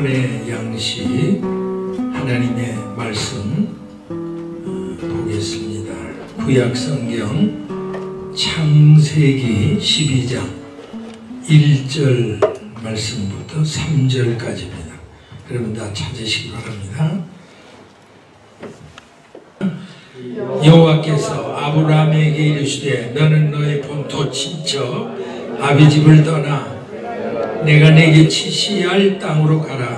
하나님의 양식, 하나님의 말씀 보겠습니다. 구약성경 창세기 12장 1절 말씀부터 3절까지입니다. 여러분 다 찾으시기 바랍니다. 여호와께서 아브라함에게 이르시되 너는 너의 본토 친척 아비집을 떠나 내가 내게 지시할 땅으로 가라.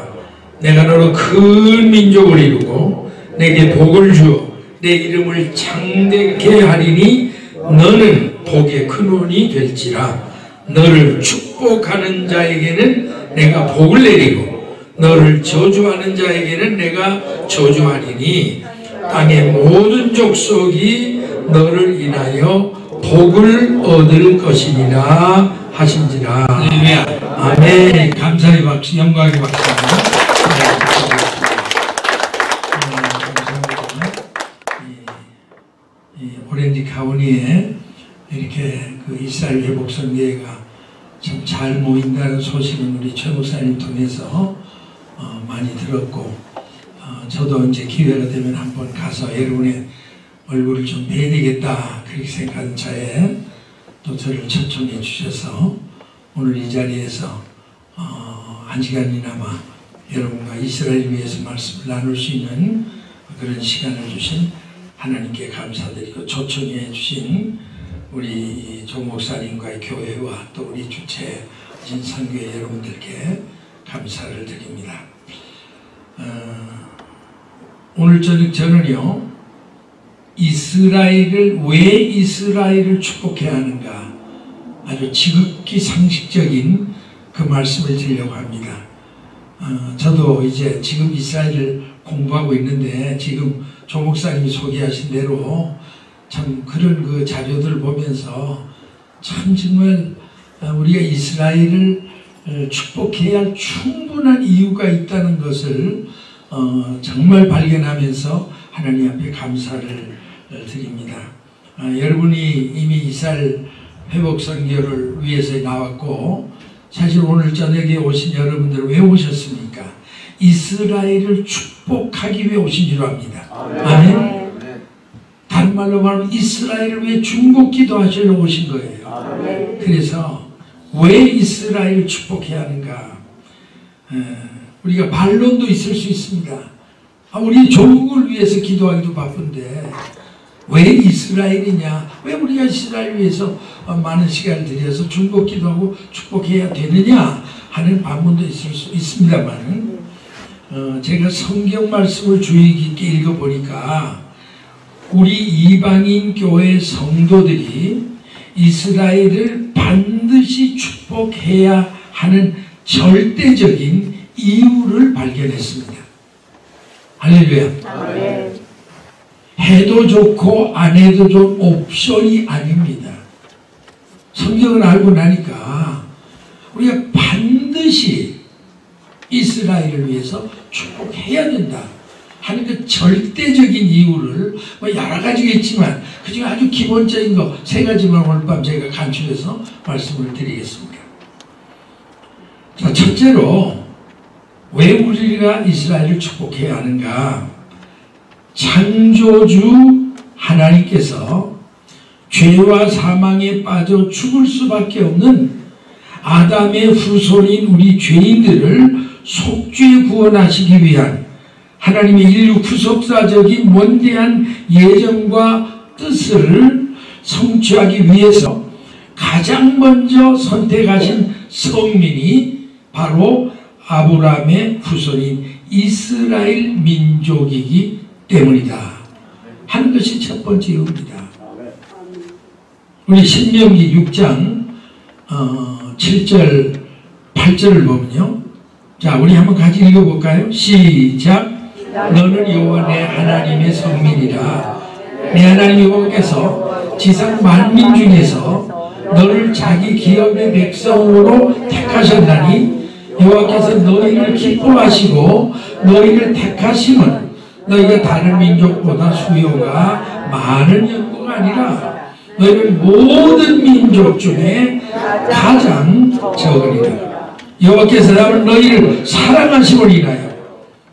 내가 너로 큰 민족을 이루고 내게 복을 주어 내 이름을 창대케 하리니 너는 복의 근원이 될지라. 너를 축복하는 자에게는 내가 복을 내리고 너를 저주하는 자에게는 내가 저주하리니 땅의 모든 족속이 너를 인하여 복을 얻을 것이니라 하신지라. 할렐루야. 아멘. 감사의 박수, 영광의 박수입니다. 이 오렌지 카운티에 이렇게 그 이스라엘 회복선교회가 참 잘 모인다는 소식은 우리 최 목사님 통해서 많이 들었고, 저도 이제 기회가 되면 한번 가서 여러분의 얼굴을 좀 뵈야 되겠다 그렇게 생각하는 차에 또 저를 초청해 주셔서 오늘 이 자리에서 한 시간이나마 여러분과 이스라엘을 위해서 말씀을 나눌 수 있는 그런 시간을 주신 하나님께 감사드리고, 초청해 주신 우리 조 목사님과의 교회와 또 우리 주체진 선교회 여러분들께 감사를 드립니다. 오늘 저는요, 이스라엘을 왜 이스라엘을 축복해야 하는가, 아주 지극히 상식적인 그 말씀을 드리려고 합니다. 저도 이제 지금 이스라엘을 공부하고 있는데, 지금 조 목사님이 소개하신 대로 참 그런 그 자료들을 보면서 참 정말 우리가 이스라엘을 축복해야 할 충분한 이유가 있다는 것을 정말 발견하면서 하나님 앞에 감사를 드립니다. 여러분이 이미 이스라엘 회복선교를 위해서 나왔고, 사실 오늘 저녁에 오신 여러분들 왜 오셨습니까? 이스라엘을 축복하기 위해 오신 줄 압니다. 아멘. 다른 말로 말하면 이스라엘을 위해 중복 기도하시러 오신 거예요. 그래서 왜 이스라엘을 축복해야 하는가? 우리가 반론도 있을 수 있습니다. 우리 조국을 위해서 기도하기도 바쁜데 왜 이스라엘이냐? 왜 우리가 이스라엘을 위해서 많은 시간을 들여서 중복 기도하고 축복해야 되느냐 하는 반문도 있을 수 있습니다만, 제가 성경 말씀을 주의 깊게 읽어보니까 우리 이방인 교회 성도들이 이스라엘을 반드시 축복해야 하는 절대적인 이유를 발견했습니다. 할렐루야. 아멘. 해도 좋고 안 해도 좋은 옵션이 아닙니다. 성경을 알고 나니까 우리가 반드시 이스라엘을 위해서 축복해야 된다 하는 그 절대적인 이유를 여러 가지가 있지만 그중에 아주 기본적인 거 세 가지만 오늘 밤 저희가 간추려서 말씀을 드리겠습니다. 자, 첫째로 왜 우리가 이스라엘을 축복해야 하는가? 창조주 하나님께서 죄와 사망에 빠져 죽을 수밖에 없는 아담의 후손인 우리 죄인들을 속죄 구원하시기 위한 하나님의 인류 구속사적인 원대한 예정과 뜻을 성취하기 위해서 가장 먼저 선택하신 성민이 바로 아브라함의 후손인 이스라엘 민족이기 때문이다 하는 것이 첫 번째 이유입니다. 우리 신명기 6장 7절 8절을 보면요, 자 우리 한번 같이 읽어볼까요? 시작. 너는 여호와 내 하나님의 성민이라. 내 하나님 여호와께서 지상 만민 중에서 너를 자기 기업의 백성으로 택하셨나니 여호와께서 너희를 기뻐하시고 너희를 택하심은 너희가 다른 민족보다 수요가 많은 연고가 아니라 너희는 모든 민족 중에 가장 적으리라. 여호와께서 나를 너희를 사랑하심을 인하여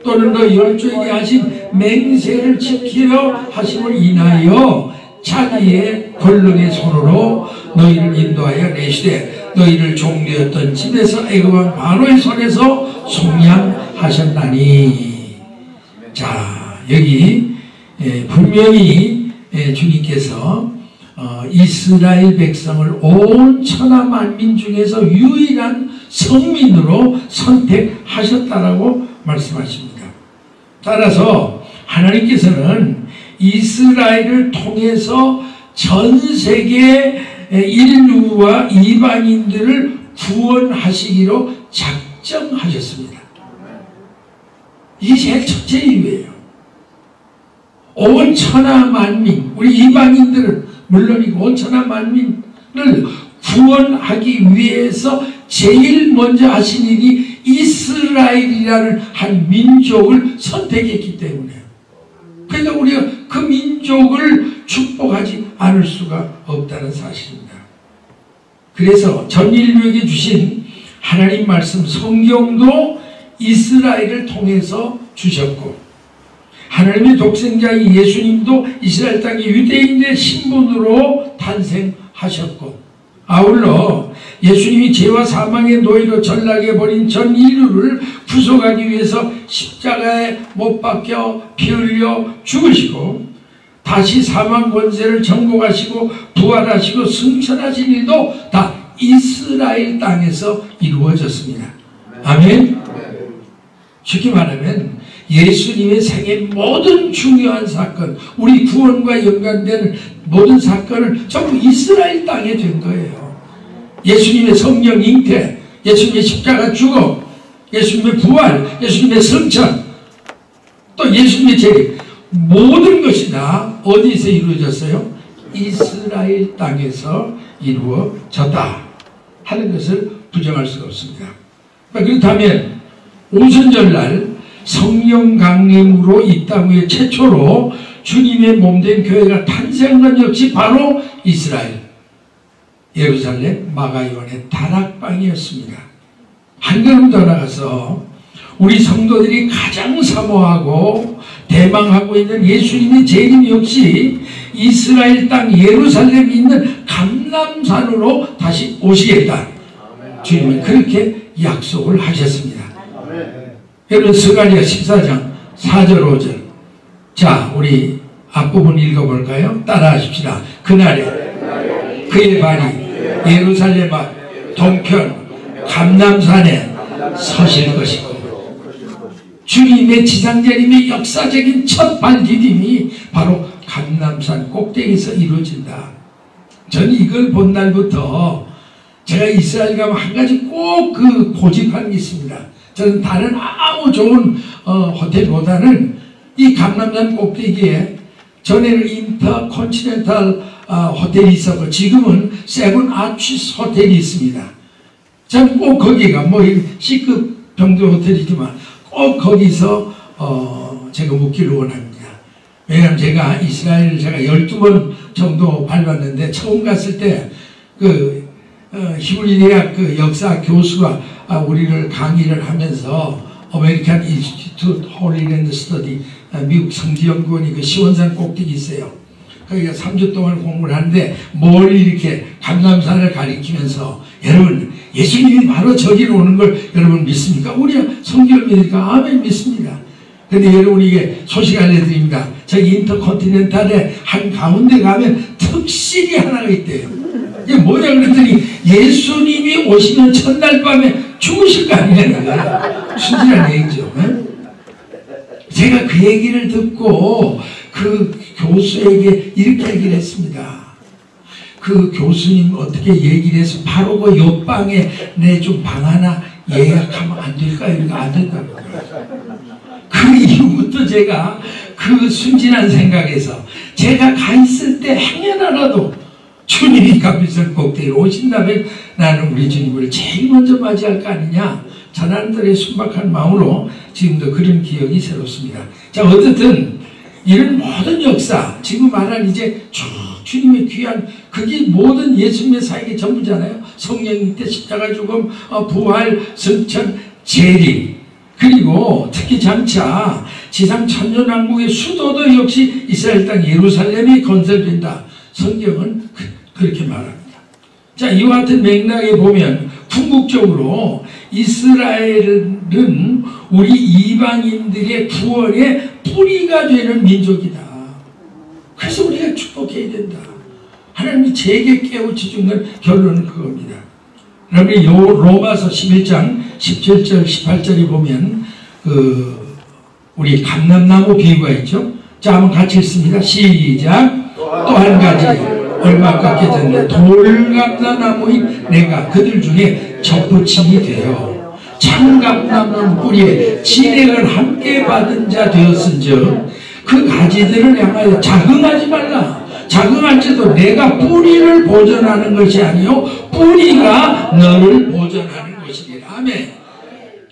또는 너희 열조에게 하신 맹세를 지키려 하심을 인하여 자기의 권능의 손으로 너희를 인도하여 내시되 너희를 종되었던 집에서 애굽왕 바로의 손에서 속량하셨나니. 자, 여기 분명히 주님께서 이스라엘 백성을 온 천하 만민 중에서 유일한 성민으로 선택하셨다라고 말씀하십니다. 따라서 하나님께서는 이스라엘을 통해서 전 세계 인류와 이방인들을 구원하시기로 작정하셨습니다. 이게 제일 첫째 이유예요. 온 천하 만민, 우리 이방인들은 물론이고 온 천하 만민을 구원하기 위해서 제일 먼저 하신 일이 이스라엘이라는 한 민족을 선택했기 때문에, 그러니까 우리가 그 민족을 축복하지 않을 수가 없다는 사실입니다. 그래서 전 인류에게 주신 하나님 말씀 성경도 이스라엘을 통해서 주셨고, 하나님의 독생자인 예수님도 이스라엘 땅의 유대인의 신분으로 탄생하셨고, 아울러 예수님이 죄와 사망의 노예로 전락해 버린 전 인류를 구속하기 위해서 십자가에 못 박혀 피 흘려 죽으시고 다시 사망 권세를 정복하시고 부활하시고 승천하신 일도 다 이스라엘 땅에서 이루어졌습니다. 아멘. 쉽게 말하면 예수님의 생애 모든 중요한 사건, 우리 구원과 연관되는 모든 사건을 전부 이스라엘 땅에 된 거예요. 예수님의 성령 잉태, 예수님의 십자가 죽음, 예수님의 부활, 예수님의 승천, 또 예수님의 재림, 모든 것이 다 어디서 이루어졌어요? 이스라엘 땅에서 이루어졌다 하는 것을 부정할 수가 없습니다. 그렇다면 오순절날 성령 강림으로 이 땅 위에 최초로 주님의 몸된 교회가 탄생한 것 역시 바로 이스라엘, 예루살렘 마가요한의 다락방이었습니다. 한 걸음 더 나가서 우리 성도들이 가장 사모하고 대망하고 있는 예수님의 재림 역시 이스라엘 땅 예루살렘에 있는 감람산으로 다시 오시겠다. 주님은 그렇게 약속을 하셨습니다. 여러분, 스가랴 14장 4절 5절. 자, 우리 앞부분 읽어볼까요? 따라하십시다. 그날에 그의 발이 예루살렘 앞 동편 감람산에 서실 것이고, 주님의 지상재림의 역사적인 첫 발디딤이 바로 감람산 꼭대기에서 이루어진다. 저는 이걸 본 날부터 제가 이스라엘 가면 한 가지 꼭 고집한 게 있습니다. 저는 다른 아무 좋은 호텔보다는 이 감람산 꼭대기에 전에는 인터컨티넨탈 호텔이 있었고 지금은 세븐 아치스 호텔이 있습니다. 저는 꼭 거기가 뭐 C급 정도 호텔이지만 꼭 거기서 제가 묵기를 원합니다. 왜냐하면 제가 이스라엘을 제가 12번 정도 밟았는데 처음 갔을 때 히브리 대학 역사 교수가 우리를 강의를 하면서 아메리칸 인스티튜트 홀리랜드 스터디 미국 성지연구원이 시원산 꼭대기 있어요. 거기가 3주 동안 공부를 하는데 멀리 이렇게 감람산을 가리키면서 여러분 예수님이 바로 저기로 오는 걸 여러분 믿습니까? 우리가 성경을 믿으니까 아멘 믿습니다. 근데 여러분 이게 소식 알려드립니다. 저기 인터컨티넨탈의 한 가운데 가면 특실이 하나가 있대요. 이게 뭐냐 그랬더니 예수님이 오시는 첫날 밤에 죽으실 거 아니냐. 순진한 얘기죠. 제가 그 얘기를 듣고 그 교수에게 이렇게 얘기를 했습니다. 그 교수님 어떻게 얘기를 해서 바로 그 옆방에 내 좀 방 하나 예약하면 안 될까? 이러니까 안 된다고. 그 이후부터 제가 그 순진한 생각에서 제가 가 있을 때 행여 하나라도 주님이 감람산 꼭대기에 오신다면 나는 우리 주님을 제일 먼저 맞이할 거 아니냐. 자나들의 순박한 마음으로 지금도 그런 기억이 새롭습니다. 자, 어쨌든 이런 모든 역사, 지금 말한 이제 쭉 주님의 귀한 그게 모든 예수님의 사역의 전부잖아요. 성령 때 십자가 죽음, 부활, 승천, 재림, 그리고 특히 장차 지상 천년왕국의 수도도 역시 이스라엘 땅 예루살렘이 건설된다. 성경은 그렇게 말합니다. 자, 이와 같은 맥락에 보면 궁극적으로 이스라엘은 우리 이방인들의 구원의 뿌리가 되는 민족이다. 그래서 우리가 축복해야 된다. 하나님이 제게 깨우쳐 준 건 결론은 그겁니다. 그러면 로마서 11장 17절 18절에 보면 우리 감람나무 비유가 있죠. 자, 한번 같이 읽습니다. 시작. 또 한 가지 얼마 아깝게 됐는데 돌감람나무인 내가 그들 중에 접붙임이 되어 참감람나무 뿌리에 진액을 함께 받은 자 되었은즉 그 가지들을 향하여 자긍하지 말라. 자긍할지도 내가 뿌리를 보존하는 것이 아니요 뿌리가 너를 보존하는 것이니라. 아멘.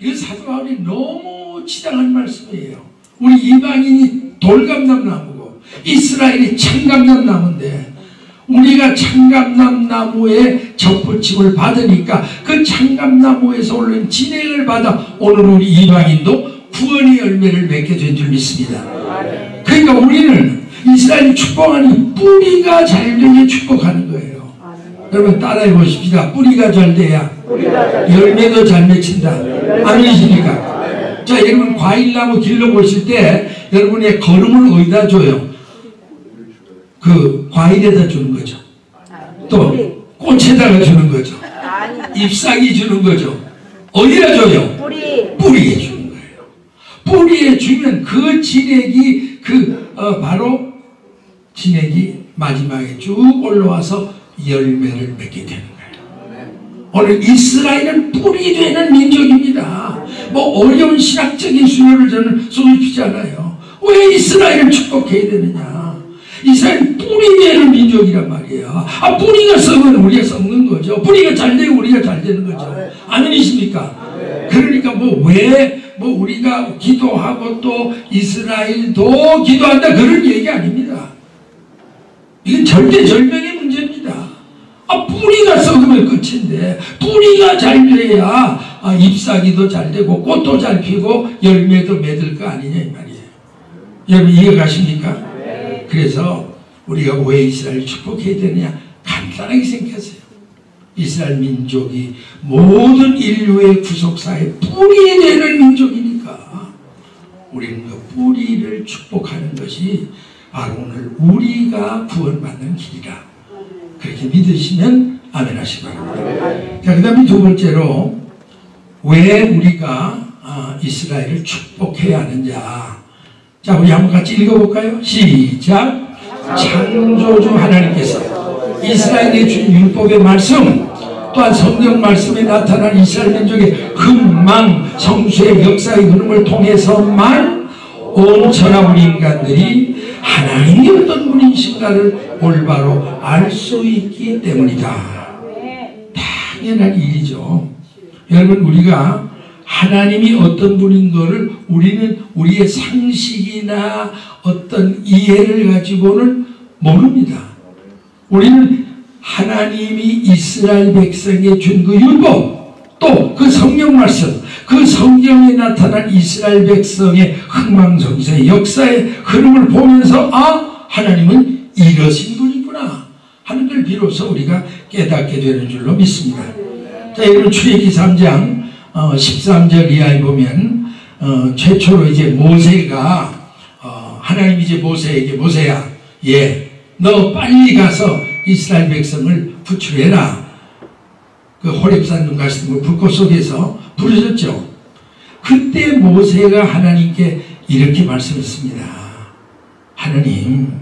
이거 사도 바울이 너무 치장한 말씀이에요. 우리 이방인이 돌감람나무고 이스라엘이 참감람나무인데 우리가 참감람나무에 접붙임을 받으니까 그 참감나무에서 오른 진액을 받아 오늘 우리 이방인도 구원의 열매를 맺게 된 줄 믿습니다. 그러니까 우리는 이스라엘이 축복하니 뿌리가 잘 되게 축복하는 거예요. 여러분 따라해 보십시다. 뿌리가 잘 돼야 열매도 잘 맺힌다. 아멘이십니까? 자, 여러분 과일나무 길러보실 때 여러분의 거름을 어디다 줘요? 그 과일에다 주는 거죠. 또 꽃에다가 주는 거죠. 잎사귀 주는 거죠. 어디다 줘요? 뿌리에 주는 거예요. 뿌리에 주면 그 진액이 바로 진액이 마지막에 쭉 올라와서 열매를 맺게 되는 거예요. 오늘 이스라엘은 뿌리 되는 민족입니다. 뭐 어려운 신학적인 수요를 저는 소개시키지 않아요. 왜 이스라엘을 축복해야 되느냐? 이스라엘은 뿌리 되는 민족이란 말이에요. 뿌리가 썩으면 우리가 썩는 거죠. 뿌리가 잘 되고 우리가 잘 되는 거죠. 아멘이십니까? 그러니까 우리가 기도하고 또 이스라엘도 기도한다 그런 얘기 아닙니다. 이건 절대절명의 문제입니다. 뿌리가 썩으면 끝인데 뿌리가 잘 돼야 잎사귀도 잘 되고 꽃도 잘 피고 열매도 맺을 거 아니냐 이 말이에요. 여러분 이해가십니까? 그래서 우리가 왜 이스라엘을 축복해야 되느냐? 간단하게 생각하세요. 이스라엘 민족이 모든 인류의 구속사의 뿌리 되는 민족이니까 우리는 그 뿌리를 축복하는 것이 바로 오늘 우리가 구원받는 길이라. 그렇게 믿으시면 아멘 하시기 바랍니다. 자, 그 다음에 두 번째로 왜 우리가 이스라엘을 축복해야 하느냐. 자, 우리 한번 같이 읽어볼까요? 시작. 창조주 하나님께서 이스라엘에 준 율법의 말씀 또한 성경 말씀에 나타난 이스라엘 민족의 흥망 성수의 역사의 흐름을 통해서만 온 천하 우리 인간들이 하나님이 어떤 분이신가를 올바로 알 수 있기 때문이다. 당연한 일이죠. 여러분 우리가 하나님이 어떤 분인 것을 우리는 우리의 상식이나 어떤 이해를 가지고는 모릅니다. 우리는 하나님이 이스라엘 백성에 준 그 율법 또 그 성경 말씀 그 성경에 나타난 이스라엘 백성의 흥망성쇠의 역사의 흐름을 보면서 하나님은 이러신 분이구나 하는 걸 비로소 우리가 깨닫게 되는 줄로 믿습니다. 자, 여러분 출애굽기 3장 13절 이하에 보면 최초로 이제 모세가 하나님이 이제 모세에게 모세야 너 빨리 가서 이스라엘 백성을 구출해라. 그 호렙산 눈 같은 불꽃 속에서 부르셨죠. 그때 모세가 하나님께 이렇게 말씀했습니다. 하나님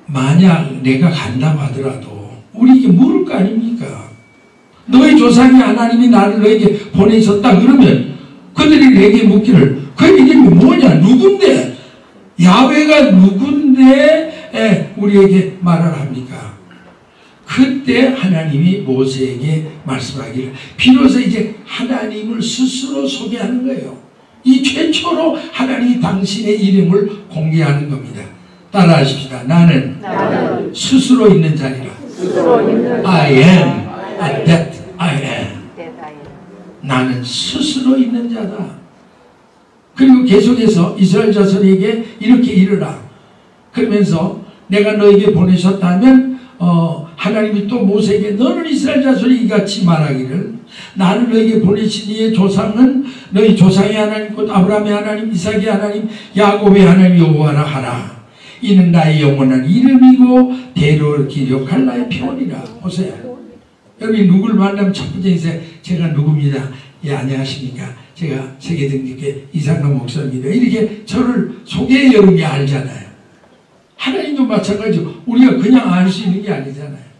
만약 내가 간다고 하더라도 우리에게 물을 거 아닙니까? 너의 조상이 하나님이 나를 너에게 보내셨다 그러면 그들이 내게 묻기를 그 이름이 뭐냐 누군데 야훼가 누군데 우리에게 말을 합니까? 그때 하나님이 모세에게 말씀하기를 비로소 이제 하나님을 스스로 소개하는 거예요. 이 최초로 하나님이 당신의 이름을 공개하는 겁니다. 따라하십시다. 나는 스스로 있는 자리라. I am that I am. 나는 스스로 있는 자다. 그리고 계속해서 이스라엘 자손에게 이렇게 이르라. 그러면서 내가 너에게 보내셨다면 하나님이 또 모세에게 너는 이스라엘 자손이 이같이 말하기를 나는 너에게 보내신 이의 조상은 너희 조상의 하나님 곧 아브라함의 하나님 이삭의 하나님 야곱의 하나님 여호와라 하라. 이는 나의 영원한 이름이고 대로 기록할 나의 표현이라. 보세요. 여러분이 누구를 만나면 첫 번째 인사에 제가 누굽니다. 예, 안녕하십니까. 제가 세계등록회 이상남 목사입니다. 이렇게 저를 소개해 여러분이 알잖아요. 하나님도 마찬가지로 우리가 그냥 알 수 있는 게 아니잖아요.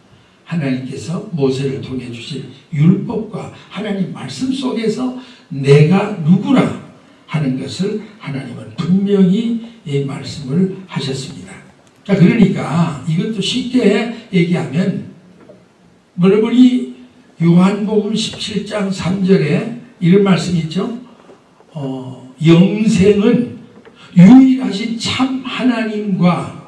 하나님께서 모세를 통해 주신 율법과 하나님 말씀 속에서 내가 누구라 하는 것을 하나님은 분명히 이 말씀을 하셨습니다. 자, 그러니까 이것도 쉽게 얘기하면 여러분이 요한복음 17장 3절에 이런 말씀이 있죠. 영생은 유일하신 참 하나님과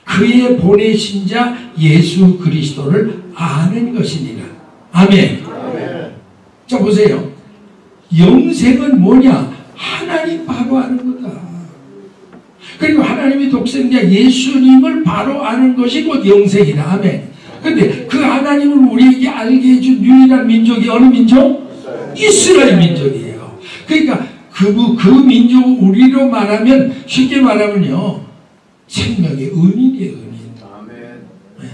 그의 보내신 자 예수 그리스도를 아는 것이니라. 아멘. 아멘. 자, 보세요. 영생은 뭐냐? 하나님 바로 아는 거다. 그리고 하나님의 독생자 예수님을 바로 아는 것이 곧 영생이다. 아멘. 근데 그 하나님을 우리에게 알게 해준 유일한 민족이 어느 민족? 이스라엘 민족이에요. 그러니까 그 민족 우리로 말하면 쉽게 말하면요. 생명의 은인이에요. 은인. 네.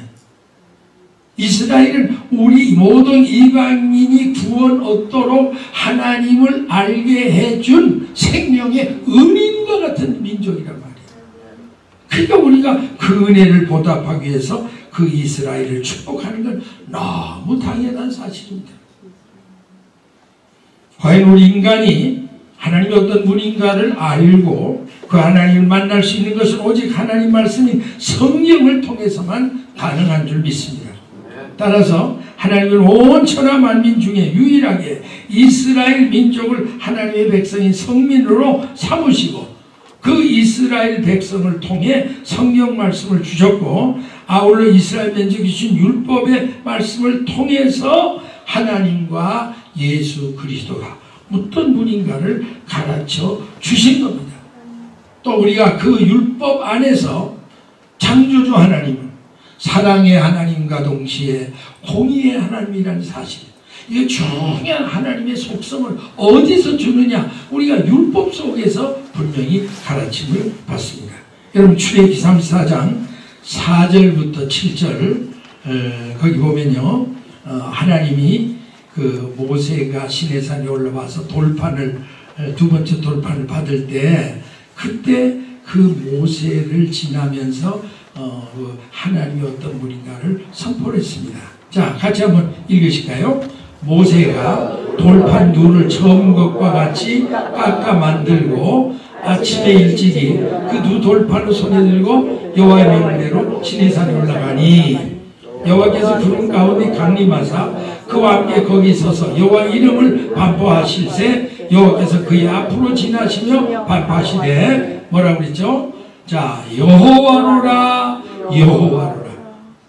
이스라엘은 우리 모든 이방인이 구원 얻도록 하나님을 알게 해준 생명의 은인과 같은 민족이란 말이에요. 그러니까 우리가 그 은혜를 보답하기 위해서 그 이스라엘을 축복하는 건 너무 당연한 사실입니다. 과연 우리 인간이 하나님이 어떤 분인가를 알고 그 하나님을 만날 수 있는 것은 오직 하나님 말씀인 성경을 통해서만 가능한 줄 믿습니다. 따라서 하나님은 온 천하 만민 중에 유일하게 이스라엘 민족을 하나님의 백성인 성민으로 삼으시고 그 이스라엘 백성을 통해 성경 말씀을 주셨고 아울러 이스라엘 민족이 주신 율법의 말씀을 통해서 하나님과 예수 그리스도가 어떤 분인가를 가르쳐 주신 겁니다. 또 우리가 그 율법 안에서 창조주 하나님은 사랑의 하나님과 동시에 공의의 하나님이라는 사실, 이게 중요한 하나님의 속성을 어디서 주느냐, 우리가 율법 속에서 분명히 가르침을 받습니다. 여러분 출애굽기 34장 4절부터 7절 거기 보면요, 하나님이 그 모세가 시내산에 올라와서 돌판을 두 번째 돌판을 받을 때 그때 그 모세를 지나면서 하나님이 어떤 분인가를 선포했습니다. 자, 같이 한번 읽으실까요? 모세가 돌판 눈을 처음 것과 같이 깎아 만들고 아침에 일찍이 그 두 돌판을 손에 들고 여호와의 명령대로 시내산에 올라가니 여호와께서 구름 가운데 강림하사 그와 함께 거기 서서 여호와 이름을 반포하실세 여호와께서 그의 앞으로 지나시며 반포하시되 뭐라고 그랬죠? 자, 여호와로라 여호와로라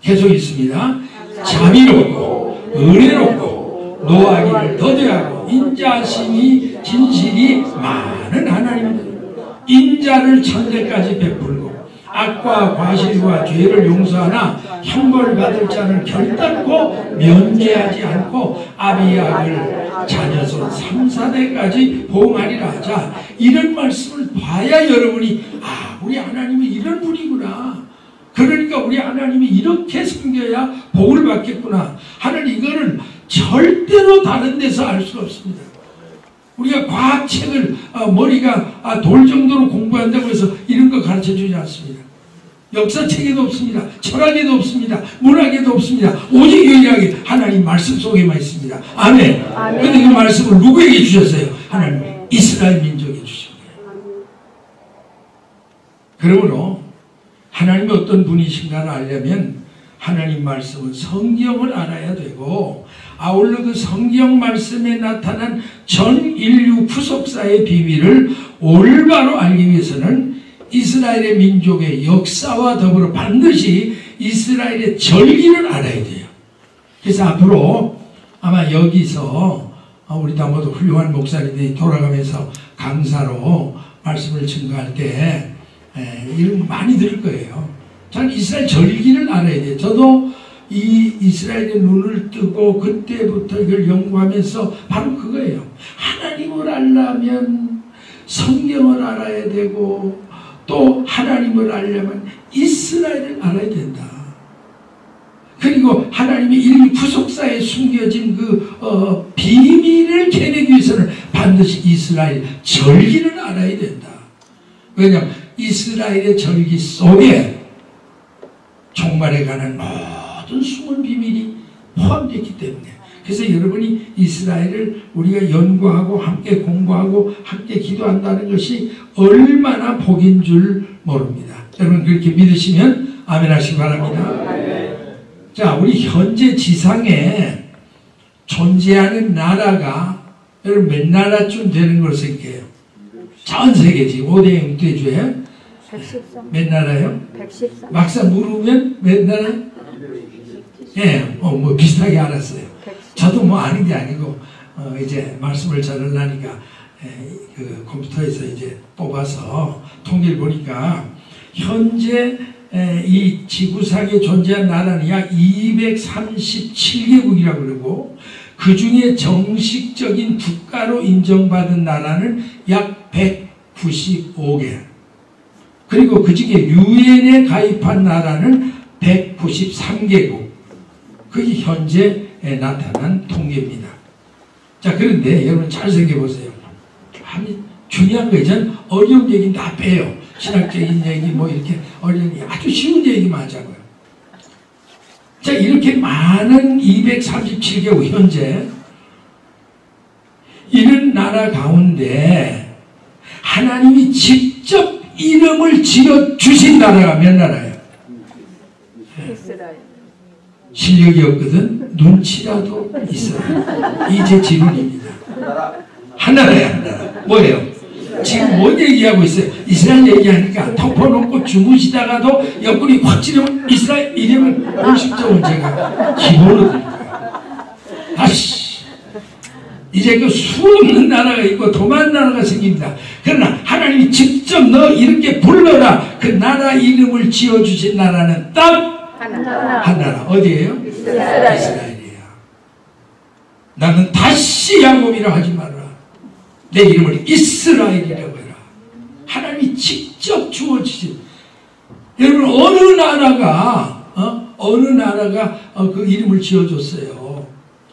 계속 있습니다. 자비롭고 은혜롭고 노하기를 더디하고 인자심이 진실이 많은 하나님입니다. 인자를 천대까지 베풀고 악과 과실과 죄를 용서하나 형벌 받을 자는 결단코 면제하지 않고 아비약을 자녀손 3, 4대까지 보응하리라. 자, 이런 말씀을 봐야 여러분이 우리 하나님이 이런 분이구나. 그러니까 우리 하나님이 이렇게 섬겨야 복을 받겠구나 하는 이거를 절대로 다른 데서 알 수가 없습니다. 우리가 과학책을 머리가 돌 정도로 공부한다고 해서 이런 거 가르쳐주지 않습니다. 역사책에도 없습니다. 철학에도 없습니다. 문학에도 없습니다. 오직 유일하게 하나님 말씀 속에만 있습니다. 아멘. 그런데 그 말씀을 누구에게 주셨어요? 하나님 이스라엘 민족에 주신 거예요. 그러므로 하나님이 어떤 분이신가를 알려면 하나님 말씀은 성경을 알아야 되고 아울러 그 성경 말씀에 나타난 전 인류 구속사의 비밀을 올바로 알기 위해서는 이스라엘의 민족의 역사와 더불어 반드시 이스라엘의 절기를 알아야 돼요. 그래서 앞으로 아마 여기서 우리 다 모두 훌륭한 목사님들이 돌아가면서 강사로 말씀을 증거할 때 이런 거 많이 들을 거예요. 전 이스라엘 절기를 알아야 돼요. 저도 이 이스라엘의 눈을 뜨고 그때부터 이걸 연구하면서 바로 그거예요. 하나님을 알려면 성경을 알아야 되고 또 하나님을 알려면 이스라엘을 알아야 된다. 그리고 하나님의 인류 구속사에 숨겨진 그 비밀을 캐내기 위해서는 반드시 이스라엘 절기를 알아야 된다. 왜냐하면 이스라엘의 절기 속에 종말에 관한 모든 숨은 비밀이 포함되어 있기 때문에, 그래서 여러분이 이스라엘을 우리가 연구하고 함께 공부하고 함께 기도한다는 것이 얼마나 복인 줄 모릅니다. 여러분 그렇게 믿으시면 아멘 하시기 바랍니다. 자, 우리 현재 지상에 존재하는 나라가 여러분 몇 나라쯤 되는 걸 생각해요? 전 세계 지금 5대 영대주에 113. 몇 나라요? 113. 막상 물으면 몇 나라? 예, 뭐 비슷하게 알았어요. 저도 뭐 아는 게 아니고 이제 말씀을 전하려니까 그 컴퓨터에서 이제 뽑아서 통계를 보니까 현재 이 지구상에 존재한 나라는 약 237개국이라고 그러고 그 중에 정식적인 국가로 인정받은 나라는 약 195개. 그리고 그 중에 유엔에 가입한 나라는 193개국. 그게 현재 나타난 통계입니다. 자, 그런데 여러분 잘 생각해 보세요. 중요한 거 이제 어려운 얘기는 다 빼요. 신학적인 얘기 뭐 이렇게 어려운 얘기, 아주 쉬운 얘기만 하자고요. 자, 이렇게 많은 237개국 현재 이런 나라 가운데 하나님이 직접 이름을 지어 주신 나라가 몇 나라예요? 이스라엘. 실력이 없거든 눈치라도 있어요. 이제 질문입니다. 하나라야 하나. 뭐예요? 지금 뭔 얘기하고 있어요? 이스라엘 얘기하니까 덮어놓고 주무시다가도 옆구리 확 찌르면 이스라엘 이름은 공식적으로 제가 기본으로 드립니다. 다시 이제 그 수없는 나라가 있고 도만 나라가 생깁니다. 그러나 하나님이 직접 너 이렇게 불러라 그 나라 이름을 지어주신 나라는 딱 한 나라. 어디예요? 이스라엘이에요. 나는 다시 야곱이라 하지 마라. 내 이름을 이스라엘이라고 해라. 하나님이 직접 주어주신. 여러분 어느 나라가 그 이름을 지어줬어요.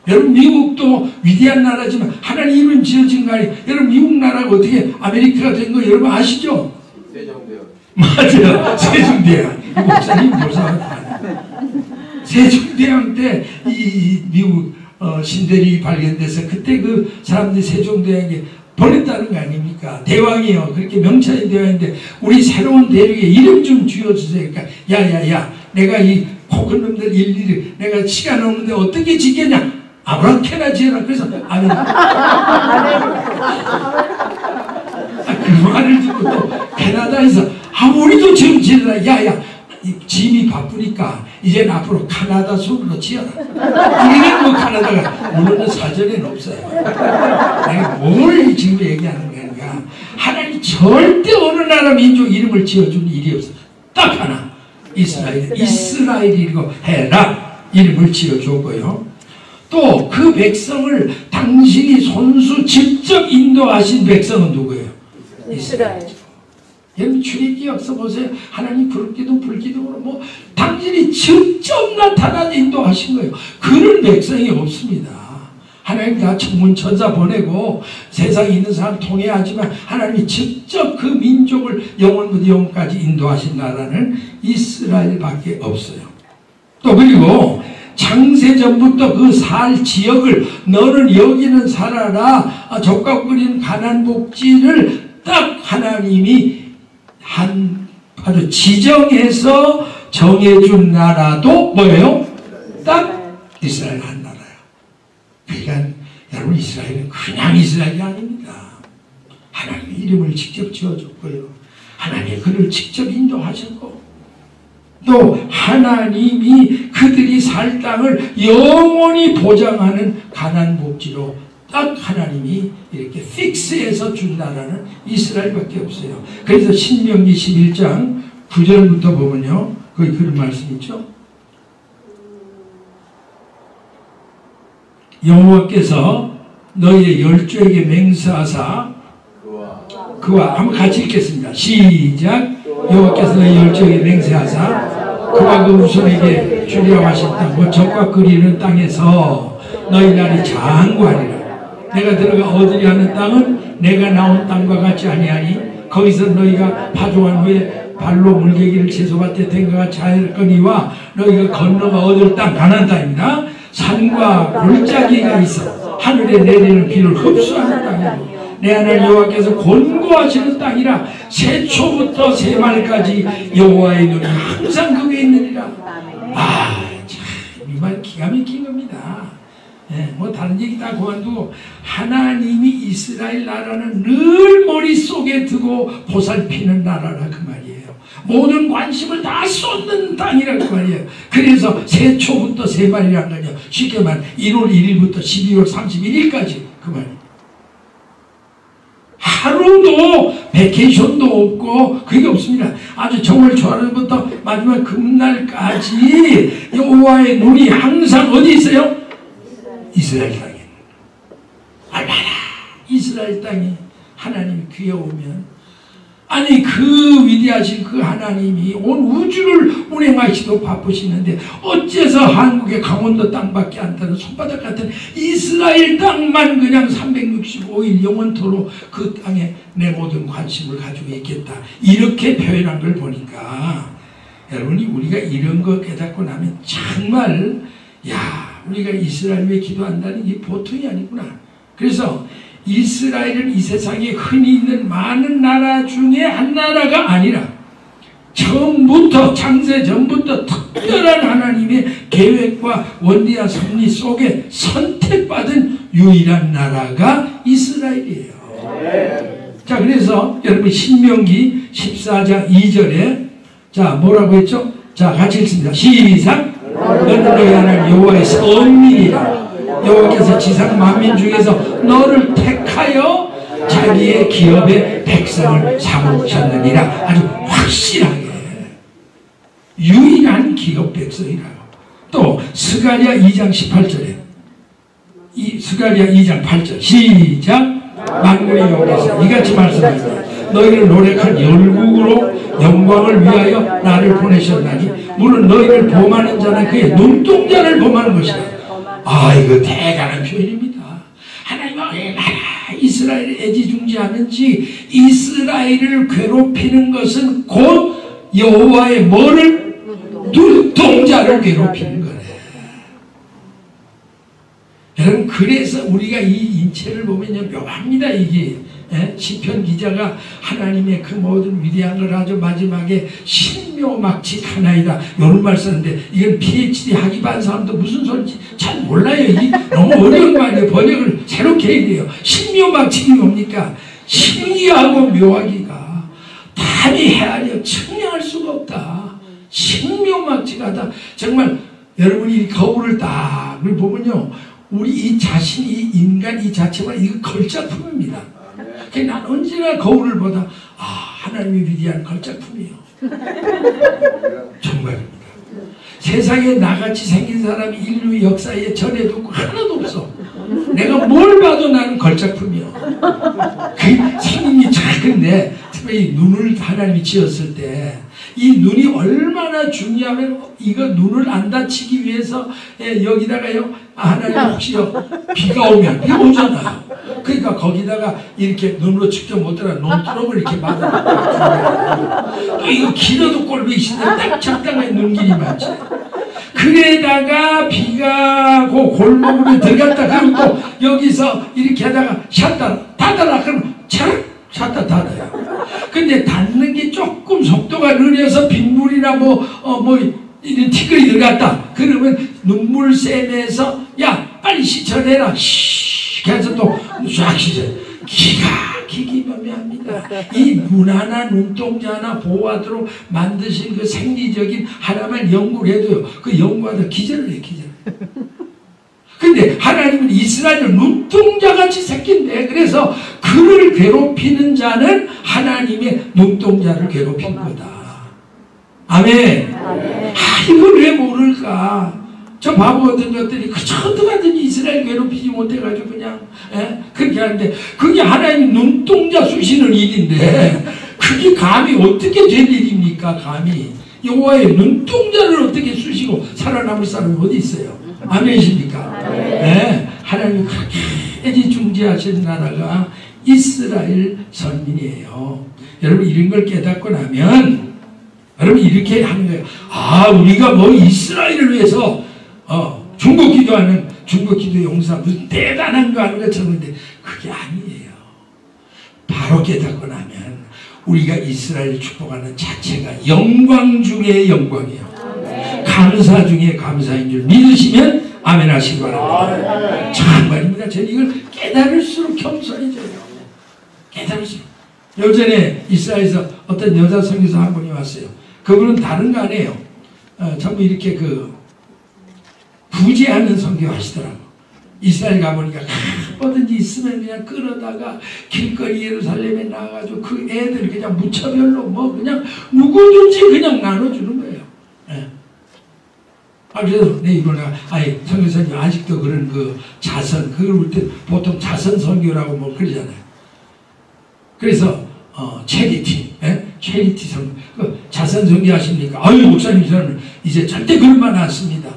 여러분 미국도 위대한 나라지만 하나님 이름 지어진 거 아니에요. 여러분 미국 나라가 어떻게 아메리카가 된 거 여러분 아시죠? 세종대왕. 맞아요. 세종대왕. 목사님 교사가 세종대왕 때 이 미국 신대리 발견돼서 그때 그 사람들이 세종대왕에게 보냈다는 거 아닙니까? 대왕이요. 그렇게 명찰인 대왕인데 우리 새로운 대륙에 이름 좀 지어주세요. 그러니까 야야야 내가 이 코큰놈들 일일이 내가 시간 없는데 어떻게 짓겠냐? 아무렇게나 지어라. 그래서 아멘. 그 말을 듣고 또 캐나다에서 우리도 지금 지어라. 야야 짐이 바쁘니까 이제는 앞으로 카나다 손으로 지어라. 이게 뭐 카나다가 물론 사전에는 없어요. 내가 뭘 지금 얘기하는 거니까 하나님 절대 어느 나라 민족 이름을 지어주는 일이 없어. 딱 하나 이스라엘이고 해라 이름을 지어줬고요. 또 그 백성을 당신이 손수 직접 인도하신 백성은 누구예요? 이스라엘. 여러분 출애굽기 역사 보세요. 하나님 부르기도 불기둥으로 뭐 당신이 직접 나타나 인도하신 거예요. 그런 백성이 없습니다. 하나님 다 천문 천사 보내고 세상에 있는 사람 통해 하지만 하나님이 직접 그 민족을 영원부터 영원까지 인도하신 나라는 이스라엘밖에 없어요. 또 그리고 창세전부터 그 살 지역을 너는 여기는 살아라 족각거리는 가나안 복지를 딱 하나님이 아주 지정해서 정해준 나라도 뭐예요? 딱 이스라엘 한 나라예요. 그러니까 여러분 이스라엘은 그냥 이스라엘이 아닙니다. 하나님의 이름을 직접 지어줬고요. 하나님의 그를 직접 인도하셨고 또 하나님이 그들이 살 땅을 영원히 보장하는 가난 복지로 딱 하나님이 이렇게 픽스해서 준 나라는 이스라엘밖에 없어요. 그래서 신명기 11장 9절부터 보면요, 거기 그런 말씀 있죠. 여호와께서 너희의 열조에게 맹세하사 그와 한번 같이 읽겠습니다. 시작. 여호와께서 너희 열조에게 맹세하사 그와 그 후손에게 주리라고 하신 땅 곧 적과 끓이는 땅에서 너희 날이 장구하리라. 내가 들어가 얻으려 하는 땅은 내가 나온 땅과 같지 아니하니 거기서 너희가 파종한 후에 발로 물개기를 채소밭에 댄 것 같이 할 거니와 너희가 건너가 얻을 땅 가나안 땅입니다. 산과 골짜기가 있어 하늘에 내리는 비를 흡수하는 땅이고 내 하나님 여호와께서 권고하시는 땅이라 새초부터 새말까지 여호와의 눈이 항상 거기에 있느니라. 참 이 말 기가 막힌 겁니다. 뭐 다른 얘기 다 그만두고 하나님이 이스라엘 나라는 늘 머릿속에 두고 보살피는 나라라 그 말이에요. 모든 관심을 다 쏟는 땅이라 그 말이에요. 그래서 새초부터 새말이란 거죠. 쉽게 말하면 1월 1일부터 12월 31일까지 그 말이에요. 하루도 베케이션도 없고 그게 없습니다. 아주 정월 초하루부터 마지막 금날까지 여호와의 눈이 항상 어디 있어요? 이스라엘 땅에. 얼마나 이스라엘 땅이 하나님이 귀여우면, 아니 그 위대하신 그 하나님이 온 우주를 운행하시도 바쁘시는데 어째서 한국의 강원도 땅밖에 안 타는 손바닥 같은 이스라엘 땅만 그냥 365일 영원토록 그 땅에 내 모든 관심을 가지고 있겠다 이렇게 표현한 걸 보니까 여러분이 우리가 이런 거 깨닫고 나면 정말 우리가 이스라엘 위해 기도한다는 게 보통이 아니구나. 그래서 이스라엘은 이 세상에 흔히 있는 많은 나라 중에 한 나라가 아니라 처음부터 창세 전부터 특별한 하나님의 계획과 원대한 섭리 속에 선택받은 유일한 나라가 이스라엘이에요. 자, 그래서 여러분 신명기 14장 2절에 자 뭐라고 했죠? 자 같이 읽습니다. 시작. 너는 너희 하나님 여호와의 선민이라. 여호와께서 지상 만민 중에서 너를 택하여 자기의 기업의 백성을 삼으셨느니라. 아주 확실하게 유일한 기업 백성이라고. 또 스가랴 2장 18절에 스가랴 2장 8절 시작. 만군의 여호와께서 이같이 말씀하시다. 너희를 노력한 열국으로 영광을 위하여 나를 보내셨나니 물론 너희를 범하는 자는 그의 눈동자를 범하는 것이다. 이거 대단한 표현입니다. 하나님은 얼마나 이스라엘을 애지중지하는지 이스라엘을 괴롭히는 것은 곧 여호와의 뭐를? 눈동자를 괴롭히는 거래. 여러분 그래서 우리가 이 인체를 보면 묘합니다. 이게 시편 기자가 하나님의 그 모든 위대한 걸 아주 마지막에 신묘막측하나이다 이런 말 썼는데 이건 PhD 학위반 사람도 무슨 소리인지 잘 몰라요. 이게 너무 어려운 말이에요. 번역을 새롭게 해야 돼요. 신묘막측이 뭡니까? 신기하고 묘하기가 답이 헤아려 측량할 수가 없다. 신묘막측하다. 정말 여러분이 거울을 딱 보면요, 우리 이 자신이 인간 이 자체가 이거 걸작품입니다. 난 언제나 거울을 보다 하나님이 위대한 걸작품이에요. 정말입니다. 세상에 나같이 생긴 사람이 인류 역사에 전에도 없고 하나도 없어. 내가 뭘 봐도 나는 걸작품이요. 그 생김이 작은데 특별히 눈을 하나님이 지었을 때 이 눈이 얼마나 중요하면 이거 눈을 안 다치기 위해서 여기다가요 하나님 혹시요 비가 오면 비 오잖아요. 그러니까 거기다가 이렇게 눈으로 직접 못 들어 논두렁을 이렇게 막아. 또 이거 길어도 꼴보기 싫은데 딱 적당한 눈길이 많지. 그래다가 비가 그 골목으로 들어갔다 그러면 또 여기서 이렇게 하다가 샷다 닫아라 그러면 차락 샷다 닫아요. 근데 닫는 게 조금 속도가 느려서 빗물이나 이런 티끌이 들어갔다 그러면 눈물샘에서 야 빨리 씻어내라 씩 해서 또 쫙 씻어요. 기가 기기묘묘합니다. 이 눈하나 눈동자 하나 보호하도록 만드신 그 생리적인 하나만 연구를 해도요, 그 연구하다 기절을 해, 기절. 근데 하나님은 이스라엘을 눈동자같이 새긴데, 그래서 그를 괴롭히는 자는 하나님의 눈동자를 괴롭힌 거다. 아멘. 이걸 왜 모를까? 저 바보 같은 것들이 그저 어떡하든지 이스라엘 괴롭히지 못해가지고 그냥 그렇게 하는데, 그게 하나님 눈동자 쑤시는 일인데 그게 감히 어떻게 될 일입니까? 감히 여호와의 눈동자를 어떻게 쑤시고 살아남을 사람이 어디 있어요? 아멘이십니까? 네, 하나님이 그렇게 애지중지하신 나라가 이스라엘 선민이에요. 여러분 이런 걸 깨닫고 나면 여러분 이렇게 하는 거예요. 아, 우리가 뭐 이스라엘을 위해서 중국 기도하는 중국 기도 용사 무슨 대단한 거 하는 것처럼, 근데 그게 아니에요. 바로 깨닫고 나면 우리가 이스라엘 축복하는 자체가 영광 중에 영광이에요. 감사 중에 감사인 줄 믿으시면 아멘 하시기 바랍니다. 정말입니다. 저는 이걸 깨달을수록 겸손해져요. 깨달을수록. 요전에 이스라엘에서 어떤 여자 선교사 한 분이 왔어요. 그분은 다른 거 아니에요. 전부 이렇게 구제하는 선교 하시더라고. 이스라엘 가보니까 뭐든지 있으면 그냥 끌어다가 길거리 예루살렘에 나가가지고 그 애들 그냥 무차별로 뭐 그냥 누구든지 그냥 나눠주는 거예요. 예. 그래서 이걸 내가 선교사님 아직도 그런 그 자선, 그걸 볼 때 보통 자선 선교라고 뭐 그러잖아요. 그래서 체리티, 체리티 선교, 자선 선교 하십니까? 목사님 저는 이제 절대 그런 말 안 씁니다.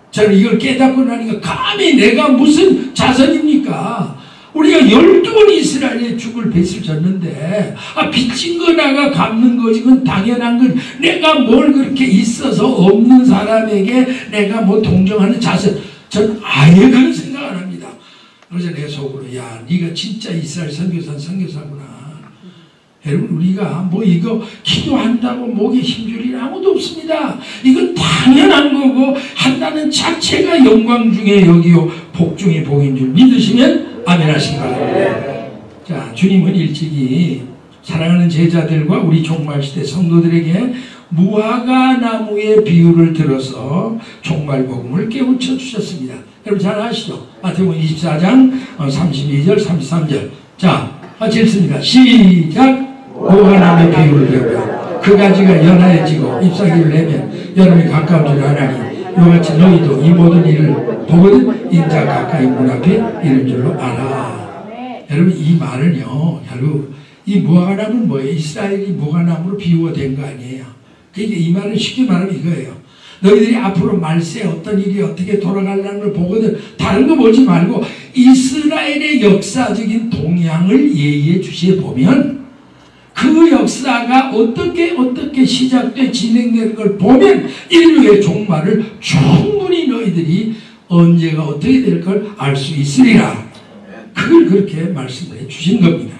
저는 이걸 깨닫고 나니까 감히 내가 무슨 자선입니까? 우리가 12번 이스라엘에 죽을 뱃을 졌는데 빚진 거 나가 갚는 거지, 그건 당연한 건. 내가 뭘 그렇게 있어서 없는 사람에게 내가 뭐 동정하는 자선, 전 아예 그런 생각 안 합니다. 그래서 내 속으로 야, 네가 진짜 이스라엘 선교사구나. 여러분 우리가 뭐 이거 기도한다고 목에 힘줄 일 아무도 없습니다. 이건 당연한 거고 한다는 자체가 영광 중에 여기요 복 중에 복인 줄 믿으시면 아멘 하시기 바랍니다. 자, 주님은 일찍이 사랑하는 제자들과 우리 종말시대 성도들에게 무화과 나무의 비유를 들어서 종말복음을 깨우쳐 주셨습니다. 여러분 잘 아시죠? 마태복음 24장 32절 33절. 자, 읽습니다. 시작. 무화과나무의 비유를 배우라. 그 가지가 연하여지고 잎사귀를 내면 여름이 가까운 줄 아나니 이같이 너희도 이 모든 일을 보거든 인자 가까이 문 앞에 이른 줄로 알아. 여러분 이 말은요, 결국 이 무화과나무는 뭐예요? 이스라엘이 무화과나무로 비유가 된 거 아니에요. 그러니까 이 말은 쉽게 말하면 이거예요. 너희들이 앞으로 말세 어떤 일이 어떻게 돌아가려는 걸 보거든 다른 거 보지 말고 이스라엘의 역사적인 동향을 예의주시해 보면 그 역사가 어떻게 시작돼 진행되는 걸 보면 인류의 종말을 충분히 너희들이 언제가 어떻게 될 걸 알 수 있으리라. 그걸 그렇게 말씀해 주신 겁니다.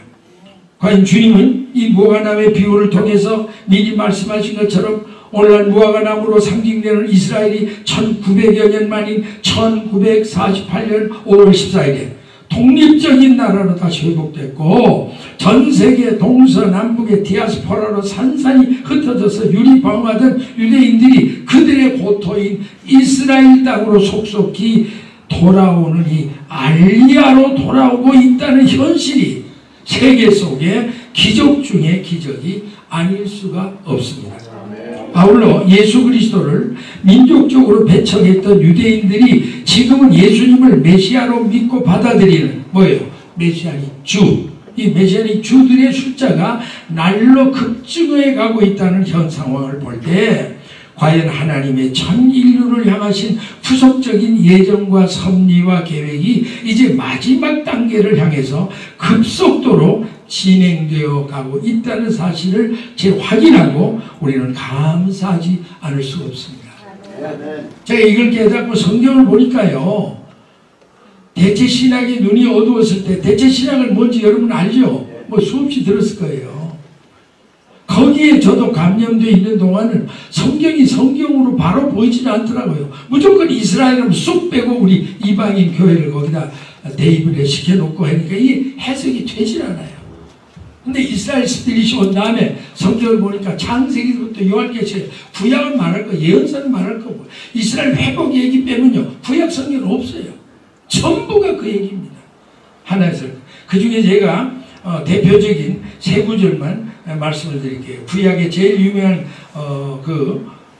과연 주님은 이 무화과나무의 비유를 통해서 미리 말씀하신 것처럼 오늘날 무화과나무로 상징되는 이스라엘이 1900여 년 만인 1948년 5월 14일에 독립적인 나라로 다시 회복됐고 전 세계 동서남북의 디아스포라로 산산이 흩어져서 유리방어하던 유대인들이 그들의 고토인 이스라엘 땅으로 속속히 돌아오는 이 알리아로 돌아오고 있다는 현실이 세계 속에 기적 중에 기적이 아닐 수가 없습니다. 아울러 예수 그리스도를 민족적으로 배척했던 유대인들이 지금은 예수님을 메시아로 믿고 받아들이는 뭐예요? 메시아닉 주. 이 메시아닉 주들의 숫자가 날로 급증해 가고 있다는 현 상황을 볼 때 과연 하나님의 전 인류를 향하신 후속적인 예정과 섭리와 계획이 이제 마지막 단계를 향해서 급속도로 진행되어 가고 있다는 사실을 재확인하고 우리는 감사하지 않을 수가 없습니다. 제가 이걸 깨닫고 성경을 보니까요, 대체신학의 눈이 어두웠을 때, 대체신학은 뭔지 여러분 알죠? 뭐 수없이 들었을 거예요. 거기에 저도 감염되어 있는 동안은 성경이 성경으로 바로 보이지는 않더라고요. 무조건 이스라엘은 쏙 빼고 우리 이방인 교회를 거기다 대입을 시켜놓고 하니까 이게 해석이 되질 않아요. 근데 이스라엘 스피릿이 온 다음에 성경을 보니까 창세기부터 요한계시록 구약은 말할 거, 예언서는 말할 거고 이스라엘 회복 얘기 빼면요 구약 성경은 없어요. 전부가 그 얘기입니다. 하나에서 그 중에 제가 대표적인 세 구절만 말씀을 드릴게요. 구약의 제일 유명한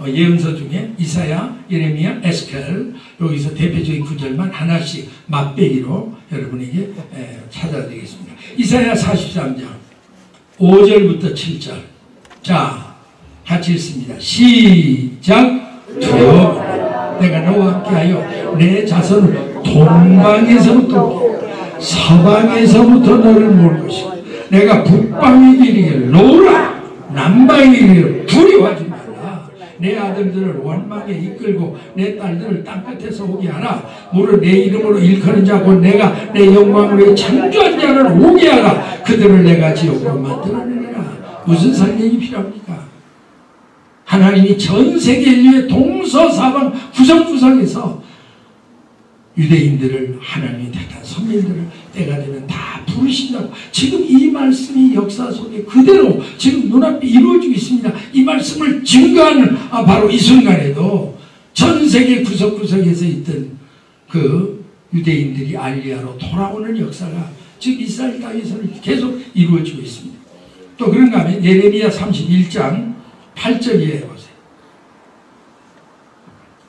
예언서 중에 이사야, 예레미야, 에스겔 여기서 대표적인 구절만 하나씩 맛배기로 여러분에게 찾아드리겠습니다. 이사야 43장 5절부터 7절 자 같이 읽습니다. 시작. 두려워 내가 너와 함께하여 내 자손을 동방에서부터 서방에서부터 너를 모을 것이고 내가 북방에 이르기를 노라 남방에 이르기를 두려워하지 말라. 내 아들들을 원망에 이끌고 내 딸들을 땅끝에서 오게 하라. 무릇 내 이름으로 일컫는 자 곧 내가 내 영광으로 창조한 자를 오게 하라. 그들을 내가 지옥으로 만들어내리라. 무슨 설명이 필요합니까? 하나님이 전 세계 인류의 동서사방 구석구석에서 유대인들을 하나님이 택한 선민들을 때가 되면 다 부르신다고. 지금 이 말씀이 역사 속에 그대로 지금 눈앞에 이루어지고 있습니다. 이 말씀을 증거하는 바로 이 순간에도 전 세계 구석구석에서 있던 그 유대인들이 알리야로 돌아오는 역사가 지금 이스라엘 땅에서는 계속 이루어지고 있습니다. 또 그런가 하면 예레미야 31장 8절에 보세요.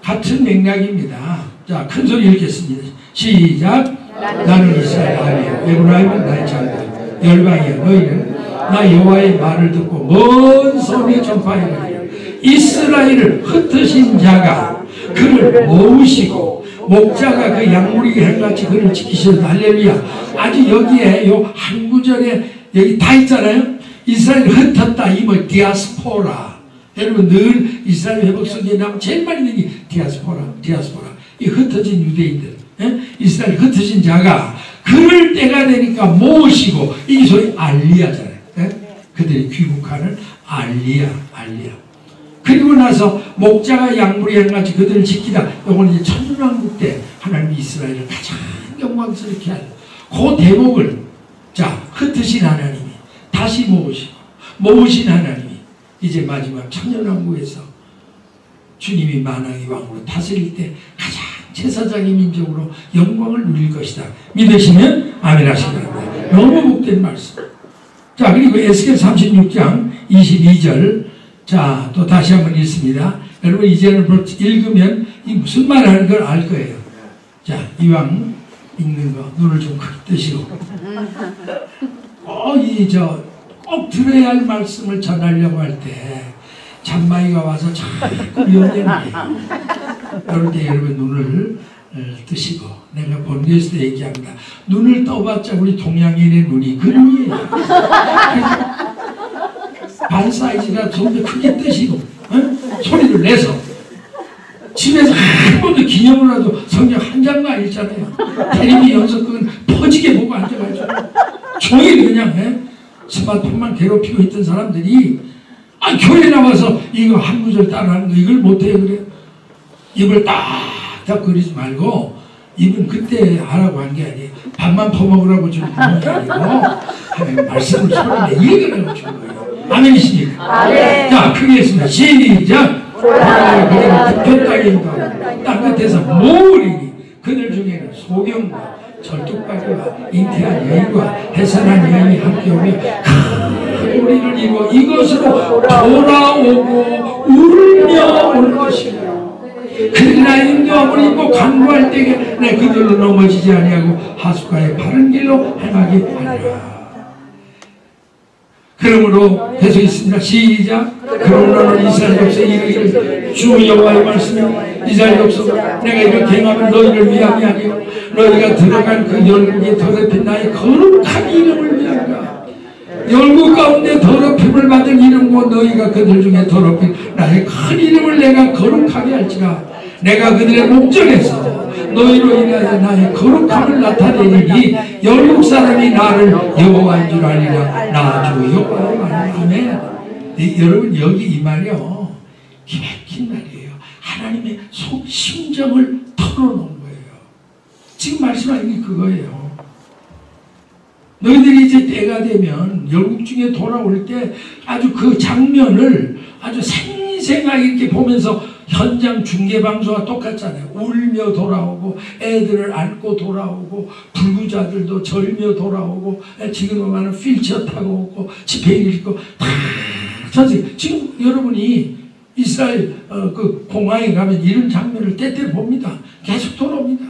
같은 맥락입니다. 자, 큰 소리 읽겠습니다. 시작. 나는 이스라엘 아니요 에브라임은 나의 장들 열방이야. 너희는 나 여호와의 말을 듣고 먼 소리에 전파하리라. 이스라엘을 흩으신 자가 그를 모으시고 목자가 그 양무리개 같이 그를 지키시는 할렐루야. 아주 여기에 요 한 구절에 여기 다 있잖아요. 이스라엘을 흩었다. 이 뭐 디아스포라. 여러분 늘 이스라엘 회복 성경에 나오면 제일 많이 있는 게 디아스포라. 이 흩어진 유대인들, 이스라엘 흩어진 자가 그럴 때가 되니까 모으시고 이게 소위 알리야잖아요. 그들이 귀국하는 알리야. 그리고 나서 목자가 양무리한 같이 그들을 지키다. 이건 이제 천년왕국 때 하나님이 이스라엘을 가장 영광스럽게 하는 그 대목을 자 흩으신 하나님이 다시 모으신 하나님이 이제 마지막 천년왕국에서 주님이 만왕의 왕으로 다스릴 때 가장 제사장의 민족으로 영광을 누릴 것이다. 믿으시면 아멘 하시기 바랍니다. 너무 복된 말씀. 자, 그리고 에스겔 36장 22절 자, 또 다시 한번 읽습니다. 여러분 이제는 읽으면 이 무슨 말 하는 걸 알 거예요. 자, 이왕 읽는 거 눈을 좀 크게 뜨시고 꼭 들어야 할 말씀을 전하려고 할 때 잔마이가 와서 자꾸 연연해요. 그럴 때 여러분 눈을 뜨시고 내가 본교에서도 얘기합니다. 눈을 떠봤자 우리 동양인의 눈이 그 눈이에요. 반 사이즈가 좀 더 크게 뜨시고 소리를 내서 집에서 한 번도 기념으로라도 성경 한 장만 읽잖아요. 텔레비 연속극은 퍼지게 보고 앉아가지고 종일 그냥 스마트폰만 괴롭히고 있던 사람들이 교회 나와서 이거 한 구절 따라하는 거 이걸 못해요. 그래요. 입을 딱딱 그리지 말고 입은 그때 하라고 한 게 아니에요. 밥만 퍼먹으라고 주는 게 아니고 말씀을 소리내 읽으라고 준 거예요. 아멘이십니까? 아멘. 자, 크게 했습니다. 시작. 그들은 득표 땅에 있다. 땅끝에서 모으리니 그들 중에는 소경과 절뚝발과 잉태한 여인과 해산한 여인이 함께 오며 큰 우리를 이루어 이것으로 돌아오고 울며 올 것이며 그들이 나의 인도함을 입고 간구할 때에 내 그들로 넘어지지 아니하고 하숫가의 바른 길로 행하기 하리라. 그러므로 계속 있습니다. 시작. 그러므로 너는 이스라엘 족속에 이르기를 주 여호와의 말씀이 이스라엘 족속 내가 이렇게 행하면 너희를 위함이 아니요 너희가 들어간 그 열국에 더럽힌 나의 거룩한 이름을 위함이라. 열국 가운데 더럽힘을 받은 이름과 너희가 그들 중에 더럽힌 나의 큰 이름을 내가 거룩하게 할지라. 내가 그들의 목전에서 너희로 인하여 나의 거룩함을 나타내리니 열국 사람이 나를 여호와인 줄 아니라 나 주 여호와의 말이라. 아멘. 여러분 여기 이 말이요 기막힌 말이에요. 하나님의 속 심정을 털어놓은 거예요. 지금 말씀하는 게 그거예요. 너희들이 이제 때가 되면 열국 중에 돌아올 때 아주 그 장면을 아주 생생하게 이렇게 보면서 현장 중계방송과 똑같잖아요. 울며 돌아오고 애들을 안고 돌아오고 불구자들도 절며 돌아오고 지금 많은 휠체어 타고 오고 집회를 입고 다 지금 여러분이 이스라엘 그 공항에 가면 이런 장면을 때때로 봅니다. 계속 돌아옵니다.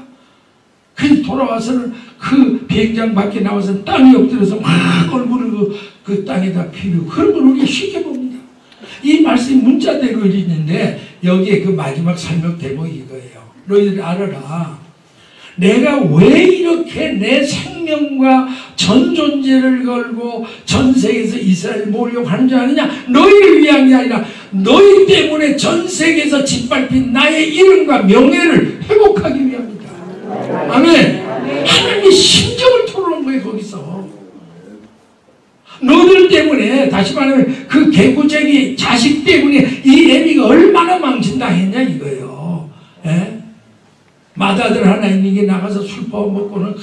그 돌아와서는 그 비행장 밖에 나와서는 땅에 엎드려서 막 얼굴을 그 땅에다 피우고 그런 걸 우리가 쉽게 봅니다. 이 말씀이 문자대로 있는데 여기에 그 마지막 설명 대목이 이거예요. 너희들이 알아라. 내가 왜 이렇게 내 생명과 전 존재를 걸고 전 세계에서 이스라엘을 모으려고 하는 줄 아느냐? 너희를 위한 게 아니라 너희 때문에 전 세계에서 짓밟힌 나의 이름과 명예를 회복하기 위함이다. 아멘. 하나님이 심정을 토로한 거예요. 거기서 너희들 때문에, 다시 말하면 그 개구쟁이 자식 때문에 이 애비가 얼마나 망신당했냐 이거예요. 예? 마다들 하나 있는 게 나가서 술 퍼먹고는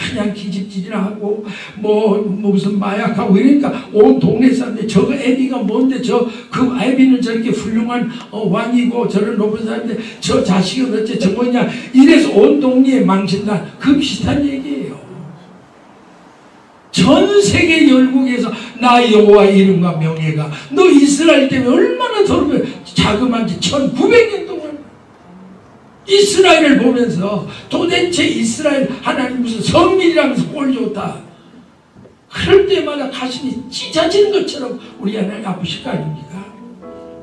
그냥 기집질하고 뭐 무슨 마약하고 이러니까 온 동네 사람들이 저거 애비가 뭔데 그 애비는 저렇게 훌륭한 왕이고 저런 높은 사람인데 저 자식은 어째 저 뭐냐 이래서 온 동네에 망신당. 그 비슷한 얘기예요. 전 세계 열국에서 나 여호와의 이름과 명예가 너 이스라엘 때문에 얼마나 더러워. 자그만치 1900년 동안 이스라엘을 보면서 도대체 이스라엘 하나님 무슨 성민이라면서 꼴 좋다. 그럴 때마다 가슴이 찢어지는 것처럼 우리 하나님 아프실 거 아닙니까?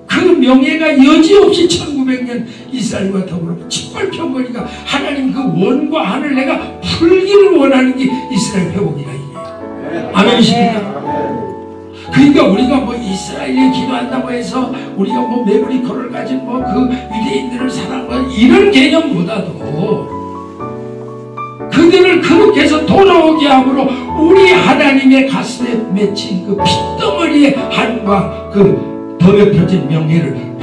그 명예가 여지없이 1900년 이스라엘과 더불어 짓밟혀 버리니까 하나님 그 원과 하늘 내가 풀기를 원하는 게 이스라엘 회복이라 이게. 아멘이십니까? 그러니까 우리가 뭐 이스라엘에 기도한다고 해서 우리가 뭐 메모리컬을 가진 뭐 그 유대인들을 사랑하는 이런 개념보다도 그들을 그렇게 해서 돌아오게 함으로 우리 하나님의 가슴에 맺힌 그 핏덩어리의 한과 그 더럽혀진 명예를